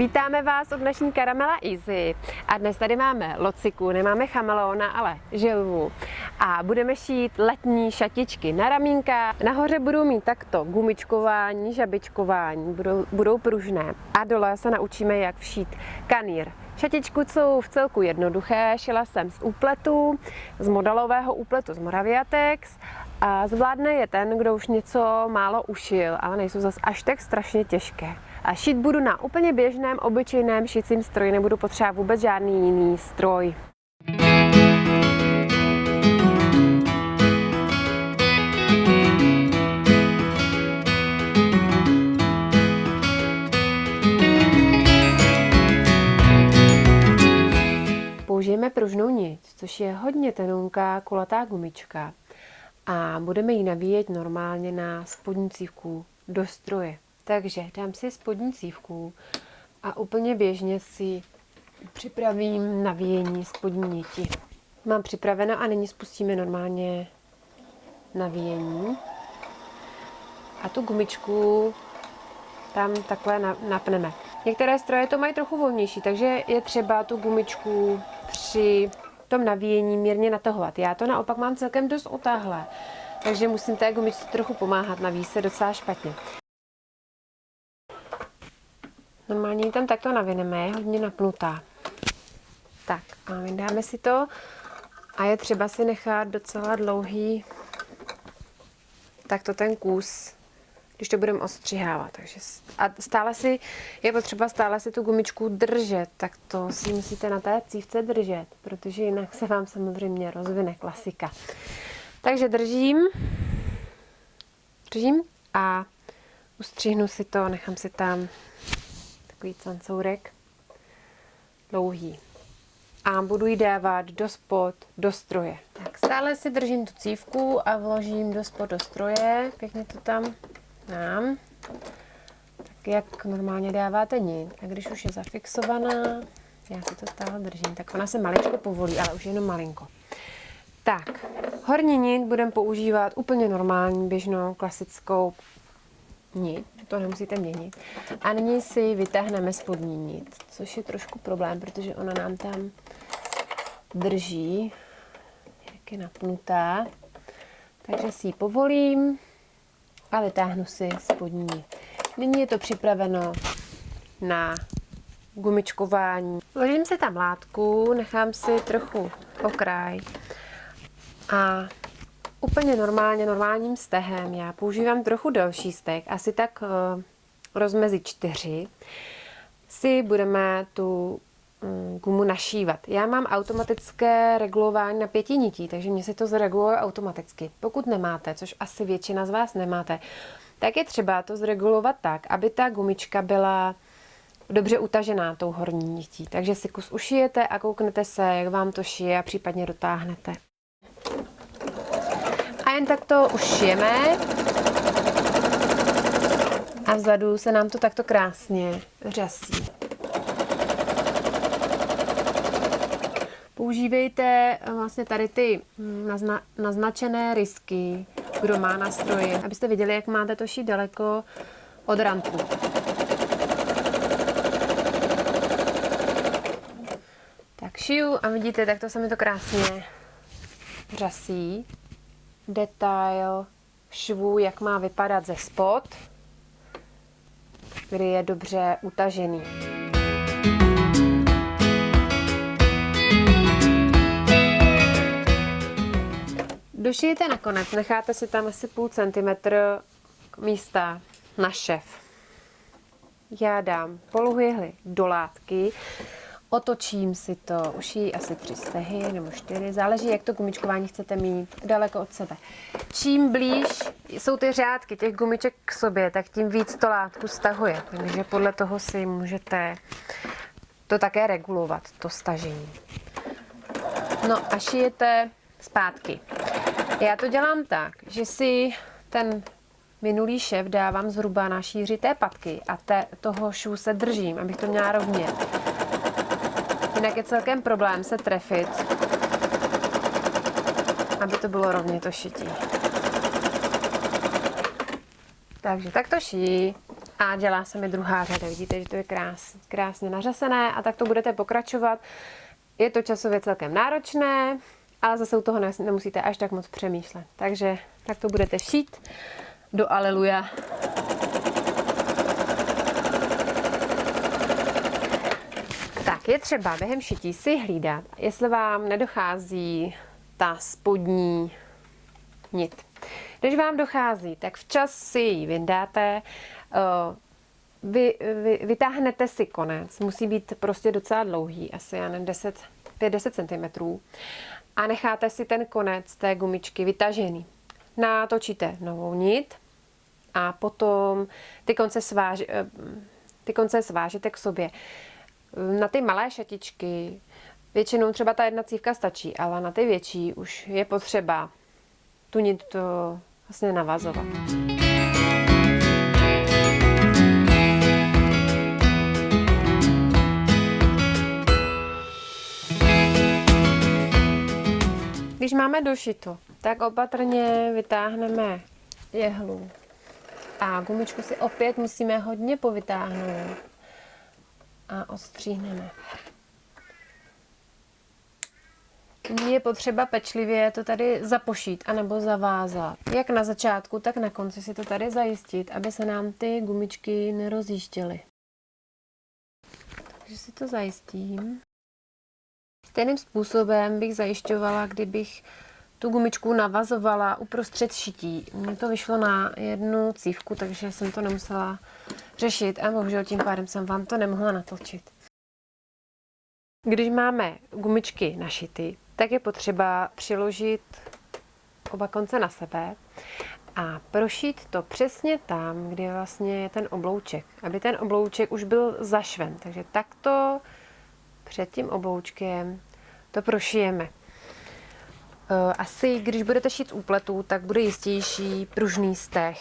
Vítáme vás od naší Caramela Easy a dnes tady máme lociku, nemáme chameleona, ale želvu a budeme šít letní šatičky na ramínka. Nahoře budou mít takto gumičkování, žabičkování, budou pružné a dole se naučíme, jak všít kanýr. Šatičky jsou v celku jednoduché, šila jsem z úpletu, z modelového úpletu z Moraviatex a zvládne je ten, kdo už něco málo ušil, ale nejsou zas až tak strašně těžké. A šít budu na úplně běžném, obyčejném šicím stroji, nebudu potřebovat vůbec žádný jiný stroj. Použijeme pružnou niť, což je hodně tenunká kulatá gumička a budeme ji navíjet normálně na spodní cívku do stroje. Takže dám si spodní cívku a úplně běžně si připravím navíjení spodní niti. Mám připraveno a nyní spustíme normálně navíjení. A tu gumičku tam takhle napneme. Některé stroje to mají trochu volnější, takže je třeba tu gumičku při tom navíjení mírně natahovat. Já to naopak mám celkem dost otáhlé, takže musím té gumičce trochu pomáhat, navíjí se docela špatně. Normálně ji tam takto navineme, je hodně napnutá. Tak a vydáme si to a je třeba si nechat docela dlouhý takto ten kus, když to budeme ostřihávat. Takže je potřeba stále si tu gumičku držet, tak to si musíte na té cívce držet, protože jinak se vám samozřejmě rozvine, klasika. Takže držím a ustřihnu si to, nechám si tam takový cancourek dlouhý. A budu ji dávat do spod, do stroje. Tak stále si držím tu cívku a vložím do spod do stroje. Pěkně to tam dám. Tak jak normálně dáváte nit. A když už je zafixovaná, já si to stále držím, tak ona se maličko povolí, ale už jenom malinko. Tak, horní nit budeme používat úplně normální, běžnou, klasickou nit, to nemusíte měnit. A nyní si vytáhneme spodní nit, což je trošku problém, protože ona nám tam drží, jak je napnutá. Takže si ji povolím a vytáhnu si spodní nit. Nyní je to připraveno na gumičkování. Vložím si tam látku, nechám si trochu okraj a úplně normálním stehem. Já používám trochu delší steh, asi tak rozmezi 4. Si budeme tu gumu našívat. Já mám automatické regulování na 5 nití, takže mě se to zreguluje automaticky. Pokud nemáte, což asi většina z vás nemáte, tak je třeba to zregulovat tak, aby ta gumička byla dobře utažená tou horní nití. Takže si kus ušijete a kouknete se, jak vám to šije a případně dotáhnete. A jen tak to ušijeme a vzadu se nám to takto krásně řasí. Používejte vlastně tady ty naznačené rysky, kdo má na stroji, abyste viděli, jak máte to šít daleko od rantku. Tak šiju a vidíte, tak to se mi to krásně řasí. Detail švu, jak má vypadat ze spod, kdy je dobře utažený. Došijete nakonec, necháte si tam asi půl centimetr místa na šev. Já dám polohu jehly do látky, otočím si to, ušijí asi 3 stehy nebo 4, záleží, jak to gumičkování chcete mít daleko od sebe. Čím blíž jsou ty řádky těch gumiček k sobě, tak tím víc to látku stahuje, takže podle toho si můžete to také regulovat, to stažení. No a šijete zpátky. Já to dělám tak, že si ten minulý šev dávám zhruba na šíři té patky a toho švu se držím, abych to měla rovně. Jinak je celkem problém se trefit, aby to bylo rovně to šití. Takže tak to šijí. A dělá se mi druhá řada. Vidíte, že to je krásně nařasené a tak to budete pokračovat. Je to časově celkem náročné, ale zase u toho nemusíte až tak moc přemýšlet. Takže tak to budete šít do aleluja. Tak je třeba během šití si hlídat, jestli vám nedochází ta spodní nit. Když vám dochází, tak včas si ji vyndáte, vytáhnete si konec, musí být prostě docela dlouhý, asi 5-10 cm, a necháte si ten konec té gumičky vytažený. Natočíte novou nit a potom ty konce svážete k sobě. Na ty malé šatičky většinou třeba ta jedna cívka stačí, ale na ty větší už je potřeba tu nit vlastně navazovat. Když máme došito, tak opatrně vytáhneme jehlu a gumičku si opět musíme hodně povytáhnout a odstříhneme. Je potřeba pečlivě to tady zapošít anebo zavázat. Jak na začátku, tak na konci si to tady zajistit, aby se nám ty gumičky nerozjížděly. Takže si to zajistím. Stejným způsobem bych zajišťovala, kdybych tu gumičku navazovala uprostřed šití. Mně to vyšlo na jednu cívku, takže jsem to nemusela řešit a bohužel tím pádem jsem vám to nemohla natočit. Když máme gumičky našity, tak je potřeba přiložit oba konce na sebe a prošít to přesně tam, kde vlastně je ten oblouček, aby ten oblouček už byl zašven. Takže takto před tím obloučkem to prošijeme. Asi, když budete šít z úpletů, tak bude jistější pružný steh.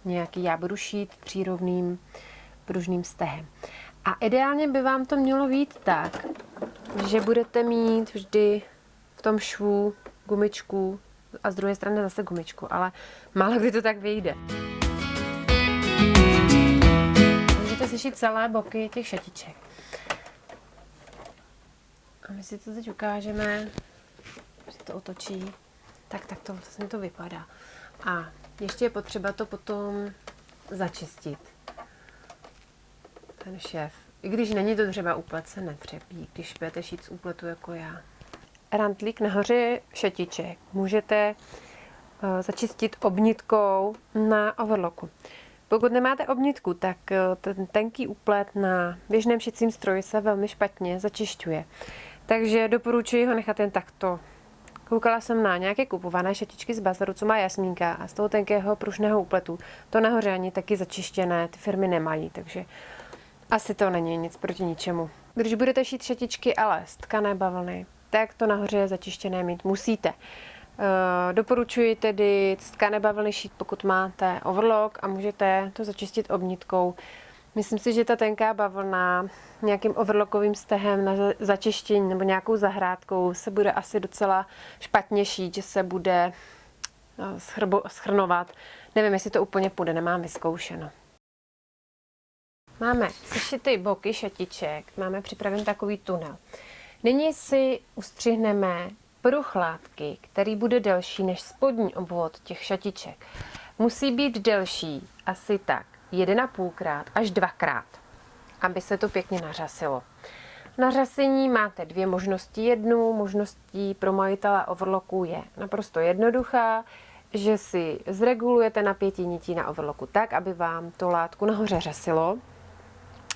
Nějaký já budu šít přírovným pružným stehem. A ideálně by vám to mělo být tak, že budete mít vždy v tom švu gumičku a z druhé strany zase gumičku, ale málo kdy to tak vyjde. Můžete si šít celé boky těch šatiček. A my si to teď ukážeme, že to otočí. Tak to vlastně to vypadá. A ještě je potřeba to potom začistit. Ten šéf. I když není to třeba úplet, se netřepí, když budete šít z úpletu jako já. Rantlík nahoře šatiček můžete začistit obnitkou na overlocku. Pokud nemáte obnitku, tak ten tenký úplet na běžném šicím stroji se velmi špatně začišťuje. Takže doporučuji ho nechat jen takto. Koukala jsem na nějaké kupované šatičky z bazaru, co má Jasmínka, a z toho tenkého pružného úpletu to nahoře ani taky začištěné ty firmy nemají, takže asi to není nic proti ničemu. Když budete šít šatičky ale z tkané bavlny, tak to nahoře začištěné mít musíte. Doporučuji tedy z tkané bavlny šít, pokud máte overlock, a můžete to začistit obnitkou. Myslím si, že ta tenká bavlna nějakým overlockovým stehem na začištění nebo nějakou zahrádkou se bude asi docela špatně šít, že se bude schrnovat. Nevím, jestli to úplně půjde, nemám vyzkoušeno. Máme sešity boky šatiček, máme připraven takový tunel. Nyní si ustřihneme pruh látky, který bude delší než spodní obvod těch šatiček. Musí být delší asi tak 1,5krát až 2krát, aby se to pěkně nařasilo. Na řasení máte dvě možnosti. Jednu možností pro majitele overlocku je naprosto jednoduchá, že si zregulujete napětí nití na overlocku tak, aby vám to látku nahoře řasilo.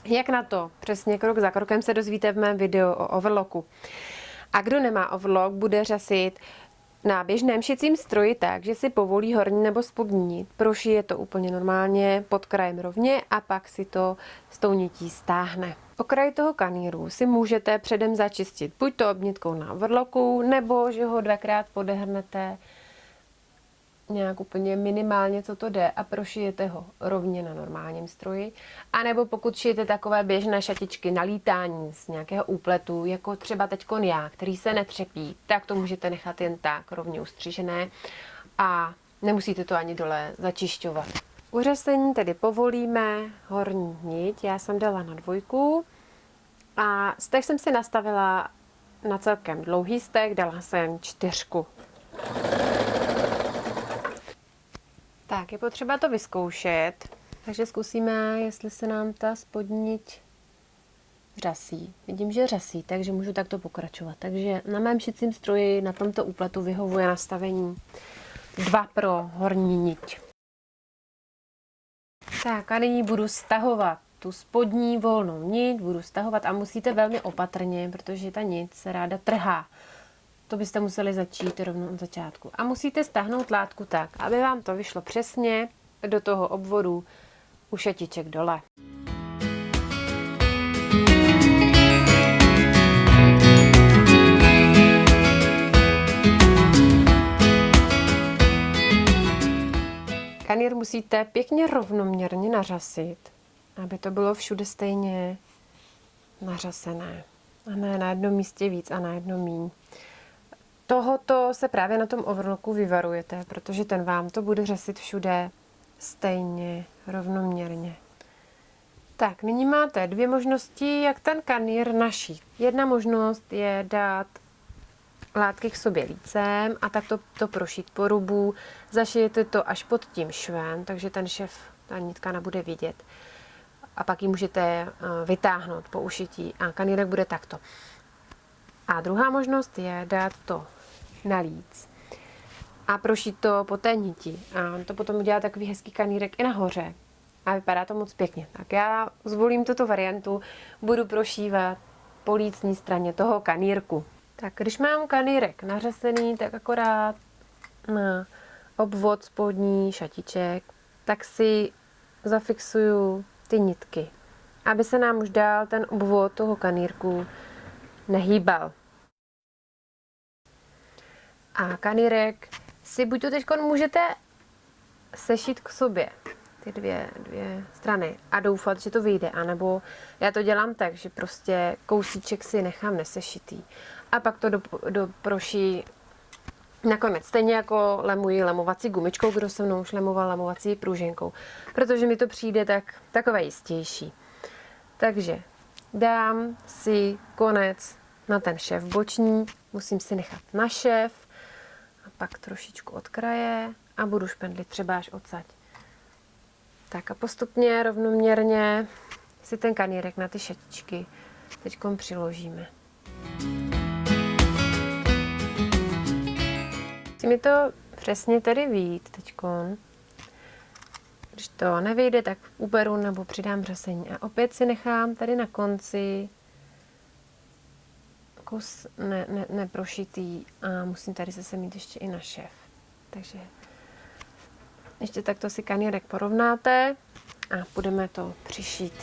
Jak na to? Přesně krok za krokem se dozvíte v mém videu o overlocku. A kdo nemá overlock, bude řasit na běžném šicím stroji tak, že si povolí horní nebo spodní nit, prošije to úplně normálně pod krajem rovně a pak si to s tou nití stáhne. Okraj toho kaníru si můžete předem začistit buď to obnitkou na overlocku, nebo že ho dvakrát podehrnete nějak úplně minimálně, co to jde, a prošijete ho rovně na normálním stroji. A nebo pokud šijete takové běžné šatičky na lítání z nějakého úpletu, jako třeba teďkon já, který se netřepí, tak to můžete nechat jen tak rovně ustřižené a nemusíte to ani dole začišťovat. U řasení tedy povolíme horní niť. Já jsem dala na 2 a stek jsem si nastavila na celkem dlouhý stek, dala jsem 4. Tak, je potřeba to vyzkoušet, takže zkusíme, jestli se nám ta spodní niť řasí. Vidím, že řasí, takže můžu takto pokračovat. Takže na mém šicím stroji na tomto úplatu vyhovuje nastavení 2 pro horní niť. Tak a nyní budu stahovat tu spodní volnou niť, budu stahovat a musíte velmi opatrně, protože ta niť se ráda trhá. To byste museli začít rovnou od začátku. A musíte stáhnout látku tak, aby vám to vyšlo přesně do toho obvodu u šatiček dole. Kanýr musíte pěkně rovnoměrně nařasit, aby to bylo všude stejně nařasené. A ne na jednom místě víc a na jednom míň. Tohoto se právě na tom overlocku vyvarujete, protože ten vám to bude řasit všude stejně rovnoměrně. Tak, nyní máte 2 možnosti, jak ten kanýr našít. Jedna možnost je dát látky k sobě lícem a tak to prošít po rubu. Zašijete to až pod tím švem, takže ten šev, ta nitka nebude vidět. A pak ji můžete vytáhnout po ušití a kanýrek bude takto. A druhá možnost je dát to na líc a prošít to po té niti. A to potom udělá takový hezký kanýrek i nahoře. A vypadá to moc pěkně. Tak já zvolím tuto variantu, budu prošívat po lícní straně toho kanýrku. Tak když mám kanýrek nařasený, tak akorát na obvod spodní šatiček, tak si zafixuju ty nitky, aby se nám už dál ten obvod toho kanýrku nehýbal. A kanýrek si buď to teď můžete sešít k sobě, ty dvě strany a doufat, že to vyjde, anebo já to dělám tak, že prostě kousíček si nechám nesešitý a pak to doproší nakonec. Stejně jako lemuji lemovací gumičkou, kdo se mnou už lemoval lemovací pružinkou, protože mi to přijde takové jistější. Takže dám si konec na ten šéf boční, musím si nechat na šéf a pak trošičku od kraje a budu špendlit třeba až odsaď. Tak a postupně rovnoměrně si ten kanýrek na ty šatičky teďkom přiložíme. Musí mi to přesně tedy vyjít teďkon. Když to nevyjde, tak uberu nebo přidám řasení. A opět si nechám tady na konci kus neprošitý a musím tady zase mít ještě i na šéf. Takže ještě takto si kanýrek porovnáte a budeme to přišít.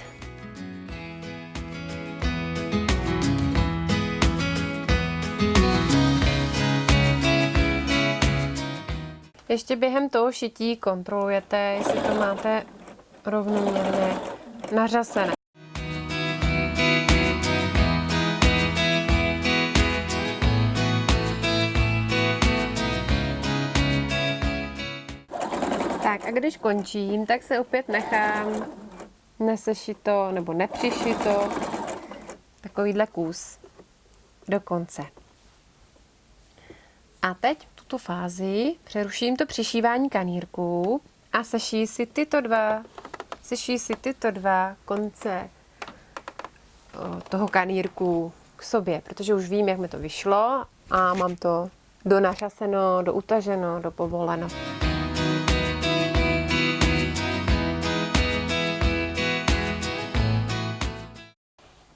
Ještě během toho šití kontrolujete, jestli to máte rovnoměrně nařasené. Tak a když končím, tak se opět nechám nesešito nebo nepřišito takovýhle kus do konce. A teď v tuto fázi přeruším to přišívání kanýrku a sešiji si tyto dva konce toho kanýrku k sobě, protože už vím, jak mi to vyšlo a mám to donařaseno, doutaženo, dopovoleno.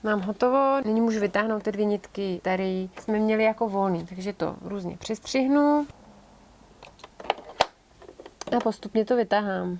Mám hotovo, nyní můžu vytáhnout ty 2 nitky, které jsme měli jako volný, takže to různě přistřihnu a postupně to vytáhám.